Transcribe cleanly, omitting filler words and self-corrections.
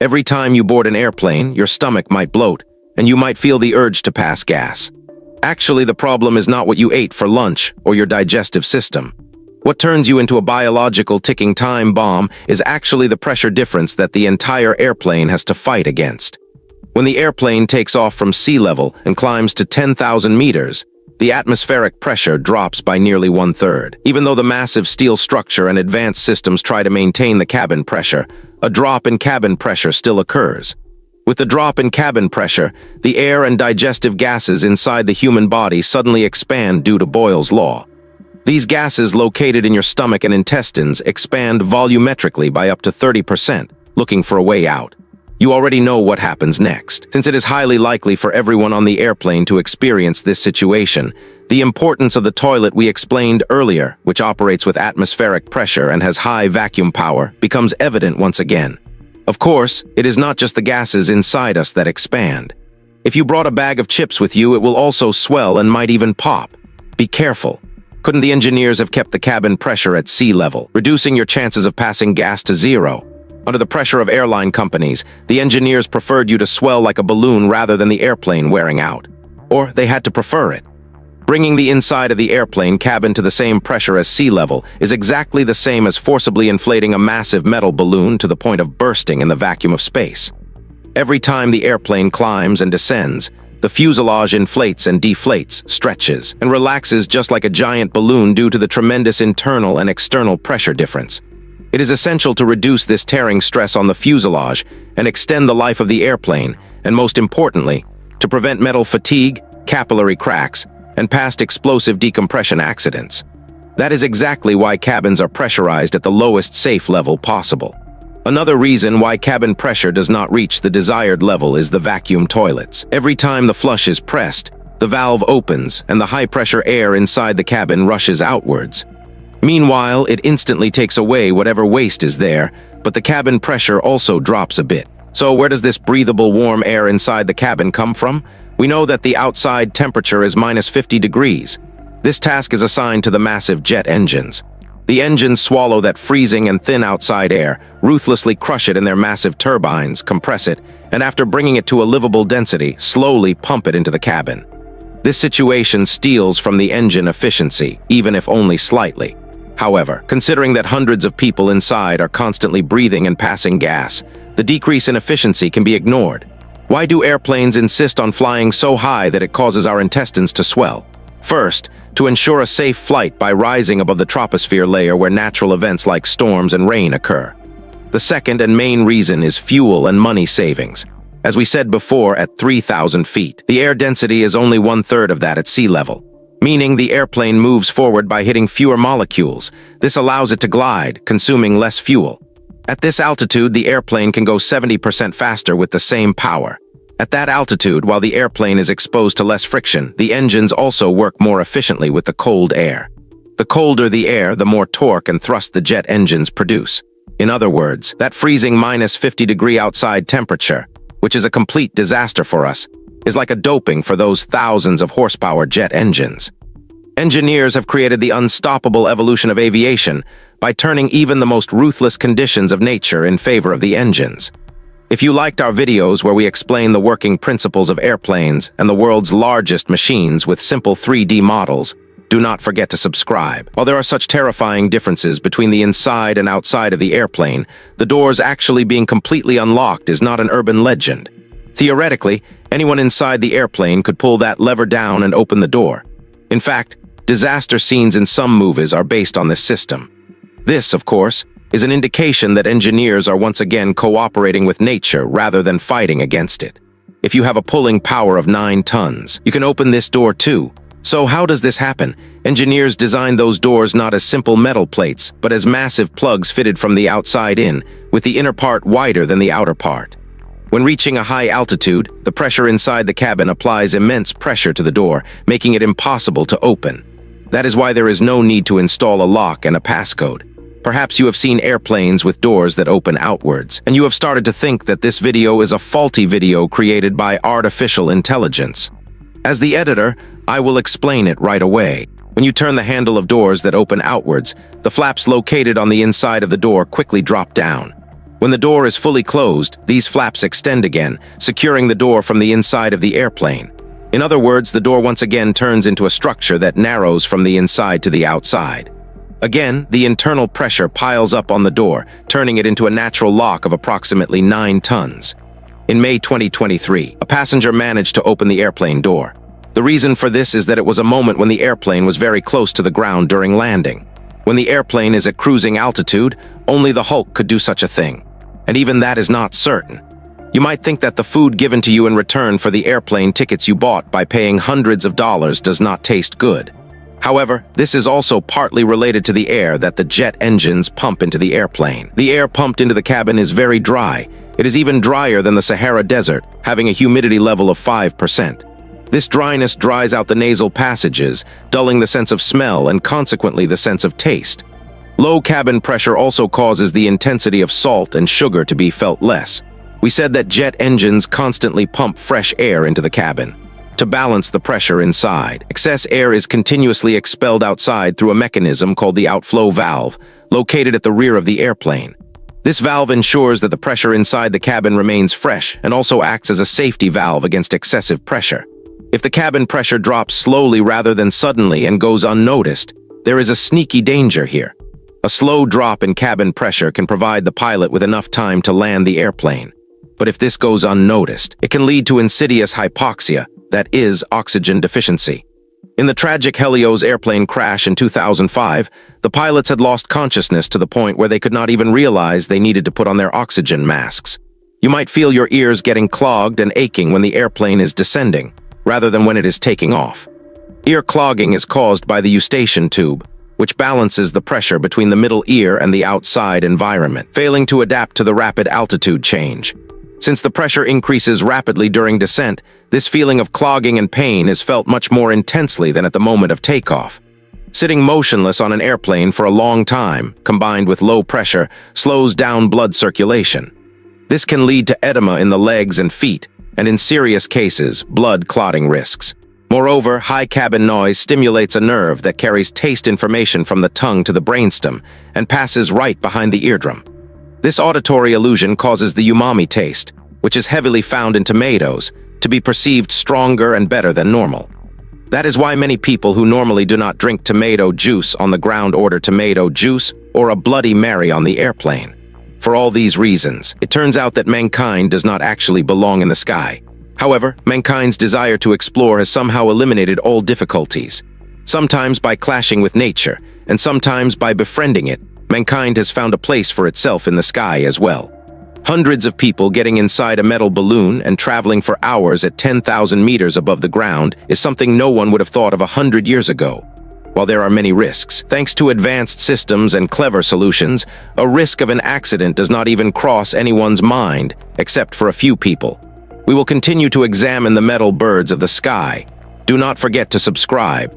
Every time you board an airplane, your stomach might bloat, and you might feel the urge to pass gas. Actually, the problem is not what you ate for lunch or your digestive system. What turns you into a biological ticking time bomb is actually the pressure difference that the entire airplane has to fight against. When the airplane takes off from sea level and climbs to 10,000 meters, the atmospheric pressure drops by nearly 1/3. Even though the massive steel structure and advanced systems try to maintain the cabin pressure, a drop in cabin pressure still occurs. With the drop in cabin pressure, the air and digestive gases inside the human body suddenly expand due to Boyle's law. These gases located in your stomach and intestines expand volumetrically by up to 30%, looking for a way out. You already know what happens next. Since it is highly likely for everyone on the airplane to experience this situation, the importance of the toilet we explained earlier, which operates with atmospheric pressure and has high vacuum power, becomes evident once again. Of course, it is not just the gases inside us that expand. If you brought a bag of chips with you, it will also swell and might even pop. Be careful. Couldn't the engineers have kept the cabin pressure at sea level, reducing your chances of passing gas to zero? Under the pressure of airline companies, the engineers preferred you to swell like a balloon rather than the airplane wearing out. Or they had to prefer it. Bringing the inside of the airplane cabin to the same pressure as sea level is exactly the same as forcibly inflating a massive metal balloon to the point of bursting in the vacuum of space. Every time the airplane climbs and descends, the fuselage inflates and deflates, stretches, and relaxes just like a giant balloon due to the tremendous internal and external pressure difference. It is essential to reduce this tearing stress on the fuselage and extend the life of the airplane, and most importantly, to prevent metal fatigue, capillary cracks, and past explosive decompression accidents. That is exactly why cabins are pressurized at the lowest safe level possible. Another reason why cabin pressure does not reach the desired level is the vacuum toilets. Every time the flush is pressed, the valve opens and the high-pressure air inside the cabin rushes outwards. Meanwhile, it instantly takes away whatever waste is there, but the cabin pressure also drops a bit. So where does this breathable warm air inside the cabin come from? We know that the outside temperature is -50 degrees. This task is assigned to the massive jet engines. The engines swallow that freezing and thin outside air, ruthlessly crush it in their massive turbines, compress it, and after bringing it to a livable density, slowly pump it into the cabin. This situation steals from the engine efficiency, even if only slightly. However, considering that hundreds of people inside are constantly breathing and passing gas, the decrease in efficiency can be ignored. Why do airplanes insist on flying so high that it causes our intestines to swell? First, to ensure a safe flight by rising above the troposphere layer where natural events like storms and rain occur. The second and main reason is fuel and money savings. As we said before, at 3,000 feet, the air density is only 1/3 of that at sea level, meaning the airplane moves forward by hitting fewer molecules. This allows it to glide, consuming less fuel. At this altitude, the airplane can go 70% faster with the same power. At that altitude, while the airplane is exposed to less friction, the engines also work more efficiently with the cold air. The colder the air, the more torque and thrust the jet engines produce. In other words, that freezing -50-degree outside temperature, which is a complete disaster for us, is like a doping for those thousands of horsepower jet engines. Engineers have created the unstoppable evolution of aviation by turning even the most ruthless conditions of nature in favor of the engines. If you liked our videos where we explain the working principles of airplanes and the world's largest machines with simple 3D models, do not forget to subscribe. While there are such terrifying differences between the inside and outside of the airplane, the doors actually being completely unlocked is not an urban legend. Theoretically, anyone inside the airplane could pull that lever down and open the door. In fact, disaster scenes in some movies are based on this system. This, of course, is an indication that engineers are once again cooperating with nature rather than fighting against it. If you have a pulling power of 9 tons, you can open this door too. So how does this happen? Engineers designed those doors not as simple metal plates, but as massive plugs fitted from the outside in, with the inner part wider than the outer part. When reaching a high altitude, the pressure inside the cabin applies immense pressure to the door, making it impossible to open. That is why there is no need to install a lock and a passcode. Perhaps you have seen airplanes with doors that open outwards, and you have started to think that this video is a faulty video created by artificial intelligence. As the editor, I will explain it right away. When you turn the handle of doors that open outwards, the flaps located on the inside of the door quickly drop down. When the door is fully closed, these flaps extend again, securing the door from the inside of the airplane. In other words, the door once again turns into a structure that narrows from the inside to the outside. Again, the internal pressure piles up on the door, turning it into a natural lock of approximately 9 tons. In May 2023, a passenger managed to open the airplane door. The reason for this is that it was a moment when the airplane was very close to the ground during landing. When the airplane is at cruising altitude, only the Hulk could do such a thing. And even that is not certain. You might think that the food given to you in return for the airplane tickets you bought by paying hundreds of dollars does not taste good. However, this is also partly related to the air that the jet engines pump into the airplane. The air pumped into the cabin is very dry. It is even drier than the Sahara Desert, having a humidity level of 5%. This dryness dries out the nasal passages, dulling the sense of smell and consequently the sense of taste. Low cabin pressure also causes the intensity of salt and sugar to be felt less. We said that jet engines constantly pump fresh air into the cabin to balance the pressure inside. Excess air is continuously expelled outside through a mechanism called the outflow valve, located at the rear of the airplane. This valve ensures that the pressure inside the cabin remains fresh and also acts as a safety valve against excessive pressure. If the cabin pressure drops slowly rather than suddenly and goes unnoticed, there is a sneaky danger here. A slow drop in cabin pressure can provide the pilot with enough time to land the airplane. But if this goes unnoticed, it can lead to insidious hypoxia, that is, oxygen deficiency. In the tragic Helios airplane crash in 2005, the pilots had lost consciousness to the point where they could not even realize they needed to put on their oxygen masks. You might feel your ears getting clogged and aching when the airplane is descending, rather than when it is taking off. Ear clogging is caused by the eustachian tube, which balances the pressure between the middle ear and the outside environment, failing to adapt to the rapid altitude change. Since the pressure increases rapidly during descent, this feeling of clogging and pain is felt much more intensely than at the moment of takeoff. Sitting motionless on an airplane for a long time, combined with low pressure, slows down blood circulation. This can lead to edema in the legs and feet, and in serious cases, blood clotting risks. Moreover, high cabin noise stimulates a nerve that carries taste information from the tongue to the brainstem and passes right behind the eardrum. This auditory illusion causes the umami taste, which is heavily found in tomatoes, to be perceived stronger and better than normal. That is why many people who normally do not drink tomato juice on the ground order tomato juice or a Bloody Mary on the airplane. For all these reasons, it turns out that mankind does not actually belong in the sky. However, mankind's desire to explore has somehow eliminated all difficulties. Sometimes by clashing with nature, and sometimes by befriending it, mankind has found a place for itself in the sky as well. Hundreds of people getting inside a metal balloon and traveling for hours at 10,000 meters above the ground is something no one would have thought of 100 years ago. While there are many risks, thanks to advanced systems and clever solutions, a risk of an accident does not even cross anyone's mind, except for a few people. We will continue to examine the metal birds of the sky. Do not forget to subscribe.